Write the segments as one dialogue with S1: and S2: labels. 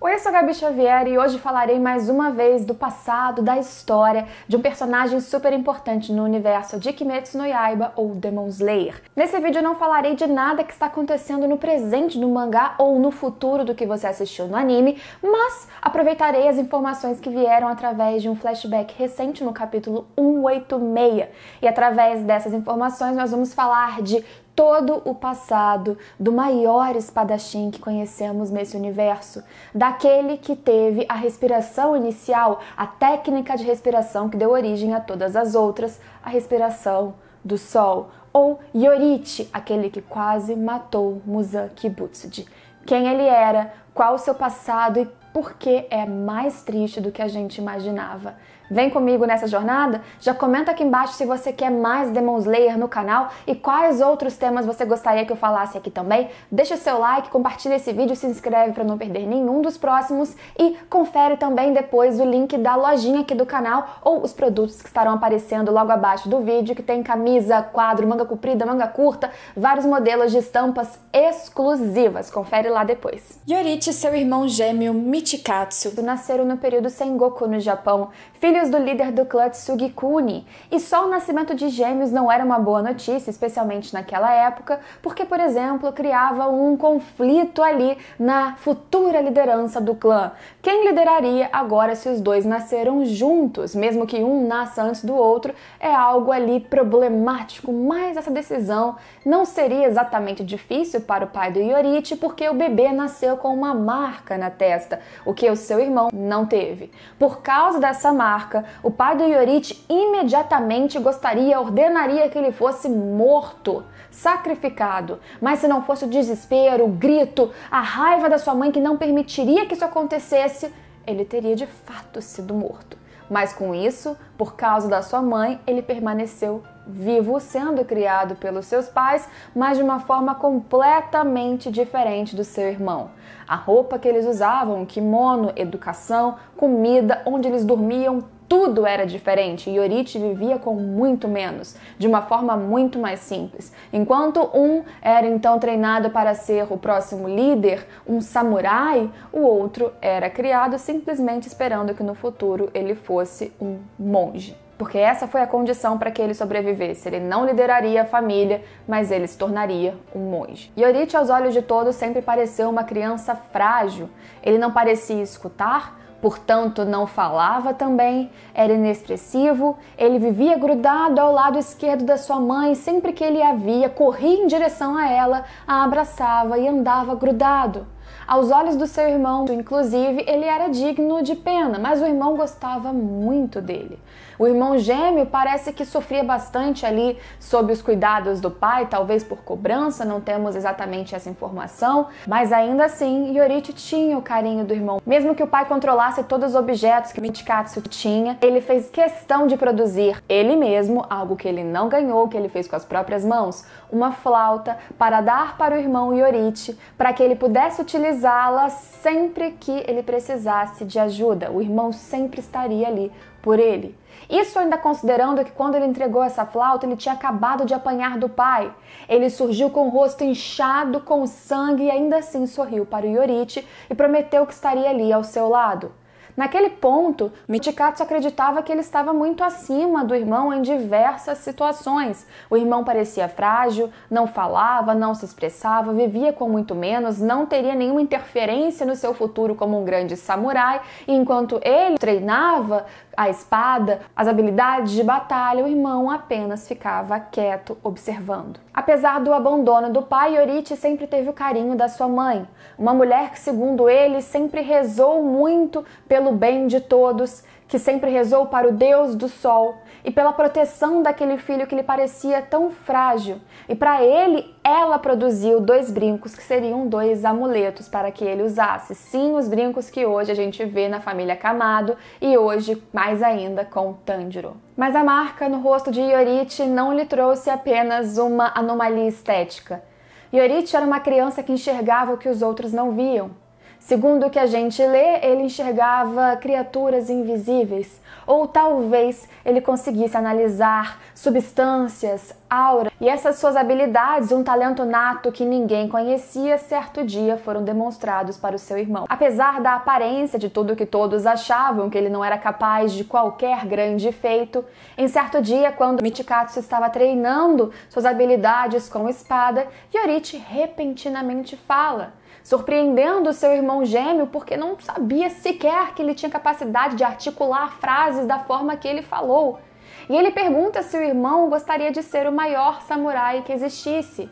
S1: Oi, eu sou a Gabi Xavier e hoje falarei mais uma vez do passado, da história de um personagem super importante no universo de Kimetsu no Yaiba ou Demon Slayer. Nesse vídeo eu não falarei de nada que está acontecendo no presente do mangá ou no futuro do que você assistiu no anime, mas aproveitarei as informações que vieram através de um flashback recente no capítulo 186. E através dessas informações nós vamos falar de todo o passado do maior espadachim que conhecemos nesse universo, daquele que teve a respiração inicial, a técnica de respiração que deu origem a todas as outras, a respiração do sol, ou Yoriichi, aquele que quase matou Muzan Kibutsuji. Quem ele era, qual o seu passado e por que é mais triste do que a gente imaginava. Vem comigo nessa jornada? Já comenta aqui embaixo se você quer mais Demon Slayer no canal e quais outros temas você gostaria que eu falasse aqui também. Deixa seu like, compartilha esse vídeo, se inscreve para não perder nenhum dos próximos e confere também depois o link da lojinha aqui do canal ou os produtos que estarão aparecendo logo abaixo do vídeo, que tem camisa, quadro, manga comprida, manga curta, vários modelos de estampas exclusivas. Confere lá depois. Yoriichi e seu irmão gêmeo Michikatsu nasceram no período Sengoku no Japão, filhos do líder do clã Tsugikuni, e só o nascimento de gêmeos não era uma boa notícia, especialmente naquela época, porque, por exemplo, criava um conflito ali na futura liderança do clã. Quem lideraria agora se os dois nasceram juntos, mesmo que um nasça antes do outro, é algo ali problemático, mas essa decisão não seria exatamente difícil para o pai do Yoriichi, porque o bebê nasceu com uma marca na testa, o que o seu irmão não teve. Por causa dessa marca, o pai do Yoriichi imediatamente ordenaria que ele fosse morto, sacrificado. Mas se não fosse o desespero, o grito, a raiva da sua mãe que não permitiria que isso acontecesse, ele teria de fato sido morto. Mas com isso, por causa da sua mãe, ele permaneceu vivo, sendo criado pelos seus pais, mas de uma forma completamente diferente do seu irmão. A roupa que eles usavam, kimono, educação, comida, onde eles dormiam, tudo era diferente. Yoriichi vivia com muito menos, de uma forma muito mais simples. Enquanto um era então treinado para ser o próximo líder, um samurai, o outro era criado simplesmente esperando que no futuro ele fosse um monge. Porque essa foi a condição para que ele sobrevivesse. Ele não lideraria a família, mas ele se tornaria um monge. Yoriichi, aos olhos de todos, sempre pareceu uma criança frágil. Ele não parecia escutar, portanto não falava também, era inexpressivo, ele vivia grudado ao lado esquerdo da sua mãe, sempre que ele a via, corria em direção a ela, a abraçava e andava grudado. Aos olhos do seu irmão, inclusive, ele era digno de pena, mas o irmão gostava muito dele. O irmão gêmeo parece que sofria bastante ali sob os cuidados do pai, talvez por cobrança, não temos exatamente essa informação, mas ainda assim, Yoriichi tinha o carinho do irmão. Mesmo que o pai controlasse todos os objetos que Michikatsu tinha, ele fez questão de produzir ele mesmo, algo que ele não ganhou, que ele fez com as próprias mãos, uma flauta para dar para o irmão Yoriichi, para que ele pudesse utilizá-la sempre que ele precisasse de ajuda. O irmão sempre estaria ali por ele. Isso ainda considerando que quando ele entregou essa flauta, ele tinha acabado de apanhar do pai. Ele surgiu com o rosto inchado, com sangue, e ainda assim sorriu para o Yoriichi e prometeu que estaria ali ao seu lado. Naquele ponto, Michikatsu acreditava que ele estava muito acima do irmão em diversas situações. O irmão parecia frágil, não falava, não se expressava, vivia com muito menos, não teria nenhuma interferência no seu futuro como um grande samurai, e enquanto ele treinava a espada, as habilidades de batalha, o irmão apenas ficava quieto, observando. Apesar do abandono do pai, Yoriichi sempre teve o carinho da sua mãe, uma mulher que, segundo ele, sempre rezou muito pelo bem de todos, que sempre rezou para o Deus do Sol e pela proteção daquele filho que lhe parecia tão frágil. E para ele, ela produziu 2 brincos que seriam 2 amuletos para que ele usasse. Sim, os brincos que hoje a gente vê na família Kamado e hoje mais ainda com Tanjiro. Mas a marca no rosto de Yoriichi não lhe trouxe apenas uma anomalia estética. Yoriichi era uma criança que enxergava o que os outros não viam. Segundo o que a gente lê, ele enxergava criaturas invisíveis, ou talvez ele conseguisse analisar substâncias, aura, e essas suas habilidades, um talento nato que ninguém conhecia, certo dia foram demonstrados para o seu irmão. Apesar da aparência de tudo que todos achavam que ele não era capaz de qualquer grande feito, em certo dia, quando Michikatsu estava treinando suas habilidades com espada, Yorite repentinamente fala, surpreendendo seu irmão gêmeo porque não sabia sequer que ele tinha capacidade de articular frases da forma que ele falou. E ele pergunta se o irmão gostaria de ser o maior samurai que existisse.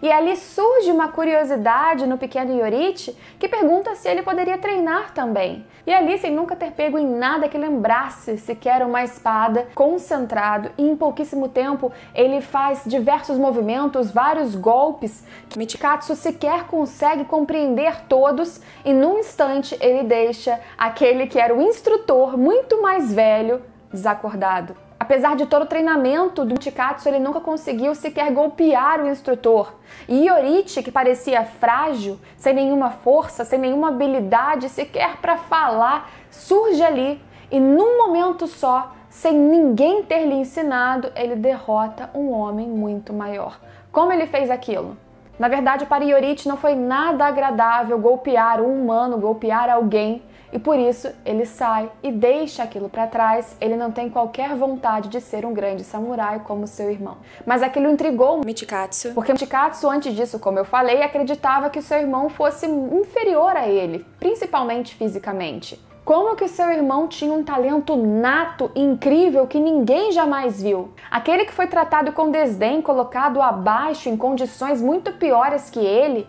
S1: E ali surge uma curiosidade no pequeno Yorite que pergunta se ele poderia treinar também. E ali, sem nunca ter pego em nada que lembrasse sequer uma espada, concentrado, e em pouquíssimo tempo ele faz diversos movimentos, vários golpes que Michikatsu sequer consegue compreender todos, e num instante ele deixa aquele que era o instrutor muito mais velho desacordado. Apesar de todo o treinamento do Michikatsu, ele nunca conseguiu sequer golpear o instrutor. E Yorite, que parecia frágil, sem nenhuma força, sem nenhuma habilidade sequer para falar, surge ali e num momento só, sem ninguém ter lhe ensinado, ele derrota um homem muito maior. Como ele fez aquilo? Na verdade, para Yorite não foi nada agradável golpear um humano, golpear alguém, e por isso ele sai e deixa aquilo para trás. Ele não tem qualquer vontade de ser um grande samurai como seu irmão. Mas aquilo intrigou Michikatsu, porque Michikatsu, antes disso, como eu falei, acreditava que seu irmão fosse inferior a ele, principalmente fisicamente. Como que seu irmão tinha um talento nato incrível que ninguém jamais viu? Aquele que foi tratado com desdém, colocado abaixo em condições muito piores que ele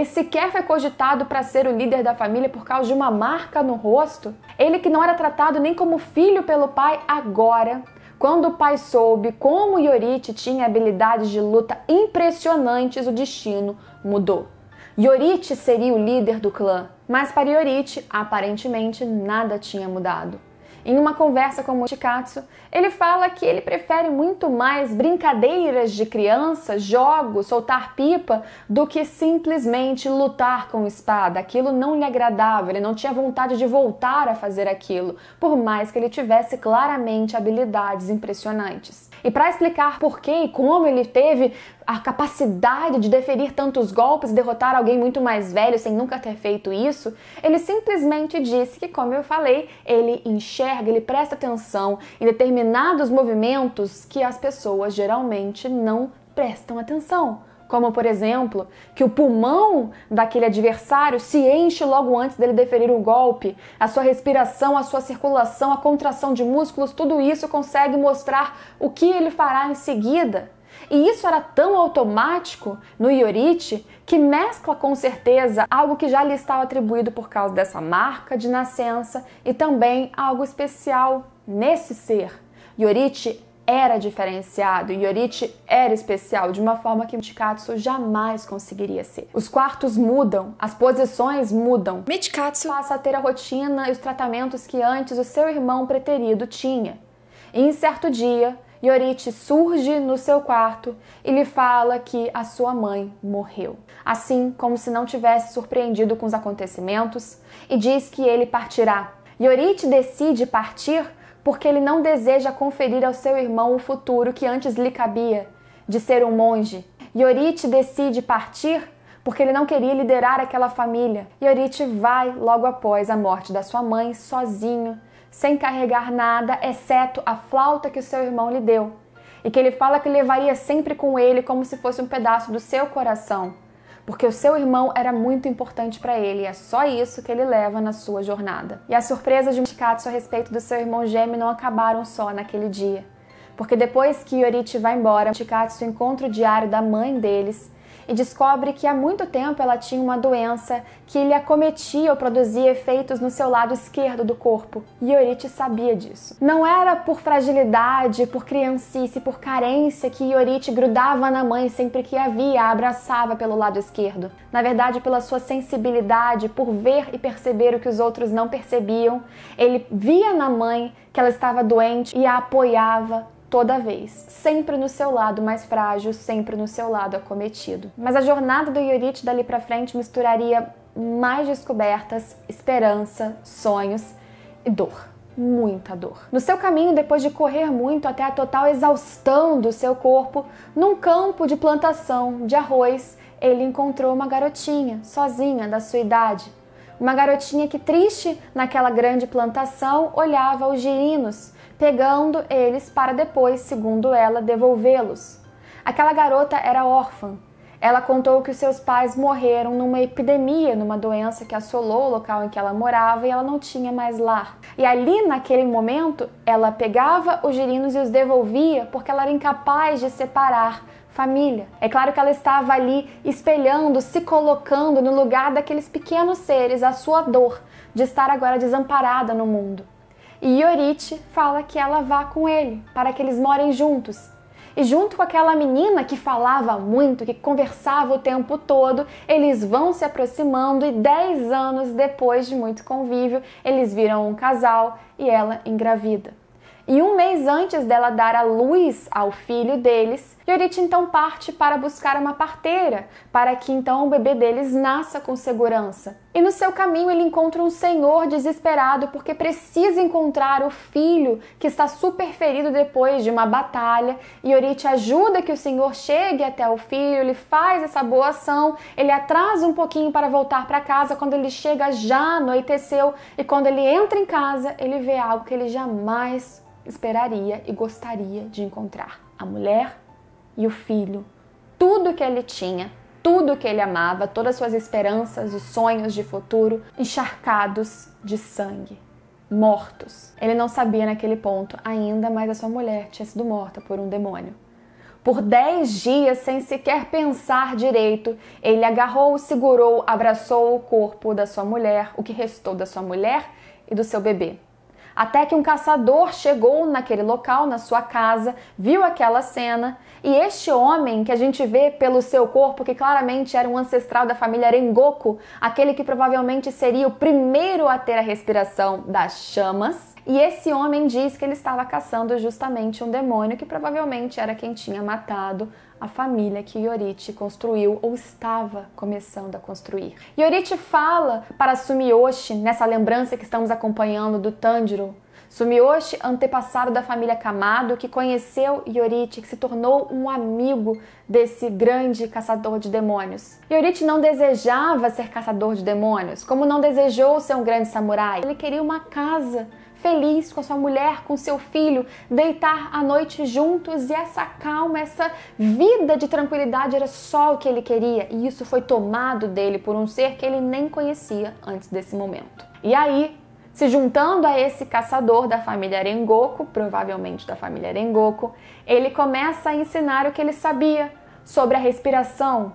S1: sequer foi cogitado para ser o líder da família por causa de uma marca no rosto. Ele que não era tratado nem como filho pelo pai, agora, quando o pai soube como Yorite tinha habilidades de luta impressionantes, o destino mudou. Yorite seria o líder do clã, mas para Yorite, aparentemente, nada tinha mudado. Em uma conversa com Michikatsu, ele fala que ele prefere muito mais brincadeiras de criança, jogos, soltar pipa, do que simplesmente lutar com espada. Aquilo não lhe agradava, ele não tinha vontade de voltar a fazer aquilo, por mais que ele tivesse claramente habilidades impressionantes. E para explicar por que e como ele teve a capacidade de deferir tantos golpes e derrotar alguém muito mais velho sem nunca ter feito isso, ele simplesmente disse que, como eu falei, ele enxerga, ele presta atenção em determinados movimentos que as pessoas geralmente não prestam atenção. Como, por exemplo, que o pulmão daquele adversário se enche logo antes dele deferir um golpe, a sua respiração, a sua circulação, a contração de músculos, tudo isso consegue mostrar o que ele fará em seguida. E isso era tão automático no Yorite que mescla com certeza algo que já lhe estava atribuído por causa dessa marca de nascença e também algo especial nesse ser. Yorite era diferenciado, Yorite era especial de uma forma que Michikatsu jamais conseguiria ser. Os quartos mudam, as posições mudam. Michikatsu passa a ter a rotina e os tratamentos que antes o seu irmão preterido tinha. E em certo dia, Yorite surge no seu quarto e lhe fala que a sua mãe morreu. Assim, como se não tivesse surpreendido com os acontecimentos, e diz que ele partirá. Yorite decide partir porque ele não deseja conferir ao seu irmão o futuro que antes lhe cabia, de ser um monge. Yorite decide partir porque ele não queria liderar aquela família. Yorite vai logo após a morte da sua mãe, sozinho, sem carregar nada, exceto a flauta que o seu irmão lhe deu, e que ele fala que levaria sempre com ele como se fosse um pedaço do seu coração, porque o seu irmão era muito importante para ele, e é só isso que ele leva na sua jornada. E as surpresas de Michikatsu a respeito do seu irmão gêmeo não acabaram só naquele dia, porque depois que Yorite vai embora, Michikatsu encontra o diário da mãe deles e descobre que há muito tempo ela tinha uma doença que lhe acometia ou produzia efeitos no seu lado esquerdo do corpo. E Yorite sabia disso. Não era por fragilidade, por criancice, por carência que Yorite grudava na mãe sempre que a via, a abraçava pelo lado esquerdo. Na verdade, pela sua sensibilidade, por ver e perceber o que os outros não percebiam, ele via na mãe que ela estava doente e a apoiava toda vez, sempre no seu lado mais frágil, sempre no seu lado acometido. Mas a jornada do Yorite dali pra frente misturaria mais descobertas, esperança, sonhos e dor. Muita dor. No seu caminho, depois de correr muito até a total exaustão do seu corpo, num campo de plantação de arroz, ele encontrou uma garotinha, sozinha, da sua idade. Uma garotinha que, triste naquela grande plantação, olhava os girinos, pegando eles para depois, segundo ela, devolvê-los. Aquela garota era órfã. Ela contou que os seus pais morreram numa epidemia, numa doença que assolou o local em que ela morava e ela não tinha mais lar. E ali, naquele momento, ela pegava os girinos e os devolvia porque ela era incapaz de separar família. É claro que ela estava ali espelhando, se colocando no lugar daqueles pequenos seres, a sua dor de estar agora desamparada no mundo. E Yorite fala que ela vá com ele, para que eles morem juntos. E junto com aquela menina que falava muito, que conversava o tempo todo, eles vão se aproximando e 10 anos depois de muito convívio, eles viram um casal e ela engravida. E um mês antes dela dar à luz ao filho deles, Yorite então parte para buscar uma parteira, para que então o bebê deles nasça com segurança. E no seu caminho ele encontra um senhor desesperado porque precisa encontrar o filho que está super ferido depois de uma batalha. E Yorite ajuda que o senhor chegue até o filho, ele faz essa boa ação, ele atrasa um pouquinho para voltar para casa. Quando ele chega já anoiteceu e quando ele entra em casa ele vê algo que ele jamais esperaria e gostaria de encontrar: a mulher e o filho, tudo que ele tinha, tudo que ele amava, todas as suas esperanças e sonhos de futuro, encharcados de sangue, mortos. Ele não sabia naquele ponto ainda, mas a sua mulher tinha sido morta por um demônio. Por 10 dias, sem sequer pensar direito, ele agarrou, segurou, abraçou o corpo da sua mulher, o que restou da sua mulher e do seu bebê. Até que um caçador chegou naquele local, na sua casa, viu aquela cena, e este homem que a gente vê pelo seu corpo, que claramente era um ancestral da família Rengoku, aquele que provavelmente seria o primeiro a ter a respiração das chamas, e esse homem diz que ele estava caçando justamente um demônio que provavelmente era quem tinha matado a família que Yorite construiu ou estava começando a construir. Yorite fala para Sumiyoshi, nessa lembrança que estamos acompanhando do Tanjiro, Sumiyoshi, antepassado da família Kamado, que conheceu Yorite, que se tornou um amigo desse grande caçador de demônios. Yorite não desejava ser caçador de demônios, como não desejou ser um grande samurai. Ele queria uma casa feliz com a sua mulher, com seu filho, deitar à noite juntos, e essa calma, essa vida de tranquilidade era só o que ele queria, e isso foi tomado dele por um ser que ele nem conhecia antes desse momento. E aí, se juntando a esse caçador da família Rengoku, provavelmente da família Rengoku, ele começa a ensinar o que ele sabia sobre a respiração.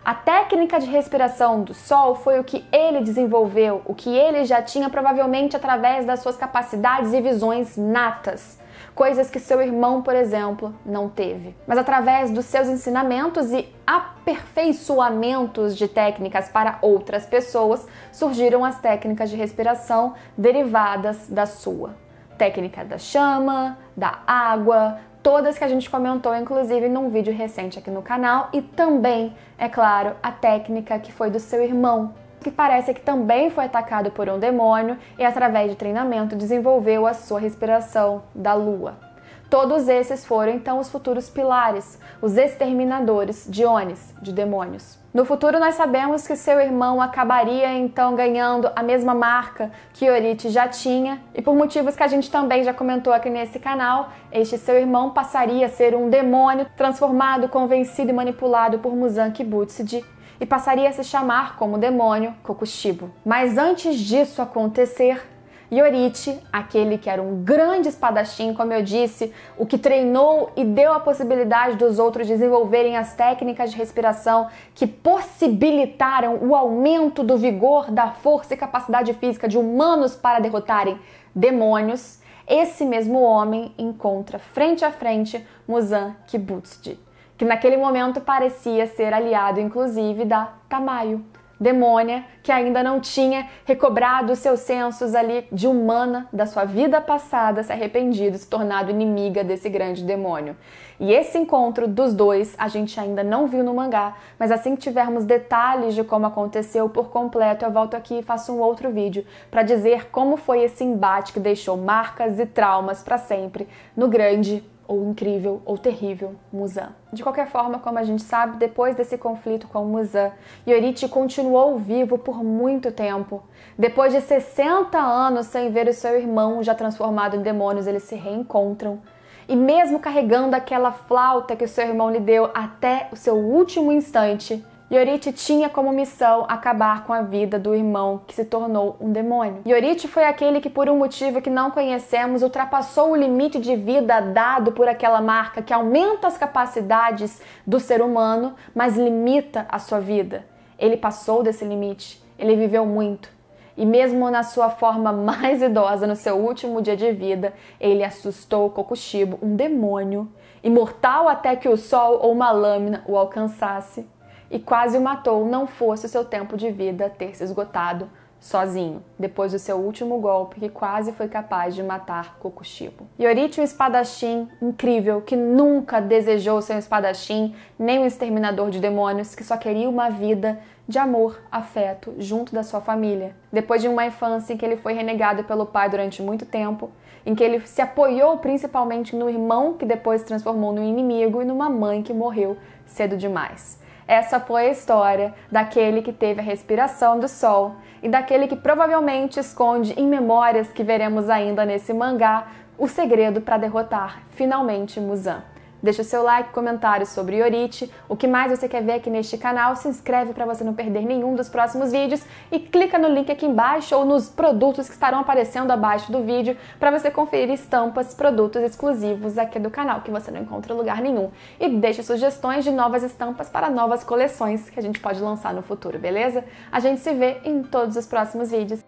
S1: A técnica de respiração do sol foi o que ele desenvolveu, o que ele já tinha provavelmente através das suas capacidades e visões natas, coisas que seu irmão, por exemplo, não teve. Mas através dos seus ensinamentos e aperfeiçoamentos de técnicas para outras pessoas, surgiram as técnicas de respiração derivadas da sua. Técnica da chama, da água, todas que a gente comentou, inclusive, num vídeo recente aqui no canal, e também, é claro, a técnica que foi do seu irmão, que parece que também foi atacado por um demônio e, através de treinamento, desenvolveu a sua respiração da lua. Todos esses foram, então, os futuros pilares, os exterminadores de Onis, de demônios. No futuro, nós sabemos que seu irmão acabaria, então, ganhando a mesma marca que Yorite já tinha, e por motivos que a gente também já comentou aqui nesse canal, este seu irmão passaria a ser um demônio transformado, convencido e manipulado por Muzan Kibutsuji, e passaria a se chamar como demônio Kokushibo. Mas antes disso acontecer, Yorite, aquele que era um grande espadachim, como eu disse, o que treinou e deu a possibilidade dos outros desenvolverem as técnicas de respiração que possibilitaram o aumento do vigor, da força e capacidade física de humanos para derrotarem demônios, esse mesmo homem encontra frente a frente Muzan Kibutsuji, que naquele momento parecia ser aliado, inclusive, da Tamayo, demônia, que ainda não tinha recobrado os seus sensos ali de humana da sua vida passada, se arrependido, se tornado inimiga desse grande demônio. E esse encontro dos dois a gente ainda não viu no mangá, mas assim que tivermos detalhes de como aconteceu por completo, eu volto aqui e faço um outro vídeo para dizer como foi esse embate que deixou marcas e traumas para sempre no grande ou incrível ou terrível Muzan. De qualquer forma, como a gente sabe, depois desse conflito com Muzan, Yorite continuou vivo por muito tempo. Depois de 60 anos sem ver o seu irmão já transformado em demônios, eles se reencontram. E mesmo carregando aquela flauta que o seu irmão lhe deu até o seu último instante, Yorite tinha como missão acabar com a vida do irmão que se tornou um demônio. Yorite foi aquele que, por um motivo que não conhecemos, ultrapassou o limite de vida dado por aquela marca que aumenta as capacidades do ser humano, mas limita a sua vida. Ele passou desse limite, ele viveu muito. E mesmo na sua forma mais idosa, no seu último dia de vida, ele assustou Kokushibo, um demônio, imortal até que o sol ou uma lâmina o alcançasse, e quase o matou, não fosse o seu tempo de vida ter se esgotado sozinho, depois do seu último golpe que quase foi capaz de matar Kokushibo. Yorite, um espadachim incrível, que nunca desejou ser um espadachim, nem um exterminador de demônios, que só queria uma vida de amor, afeto, junto da sua família. Depois de uma infância em que ele foi renegado pelo pai durante muito tempo, em que ele se apoiou principalmente no irmão que depois se transformou no inimigo e numa mãe que morreu cedo demais. Essa foi a história daquele que teve a respiração do sol e daquele que provavelmente esconde em memórias que veremos ainda nesse mangá o segredo para derrotar finalmente Muzan. Deixa o seu like, comentário sobre Yorite, o que mais você quer ver aqui neste canal, se inscreve para você não perder nenhum dos próximos vídeos e clica no link aqui embaixo ou nos produtos que estarão aparecendo abaixo do vídeo para você conferir estampas, produtos exclusivos aqui do canal que você não encontra em lugar nenhum. E deixe sugestões de novas estampas para novas coleções que a gente pode lançar no futuro, beleza? A gente se vê em todos os próximos vídeos.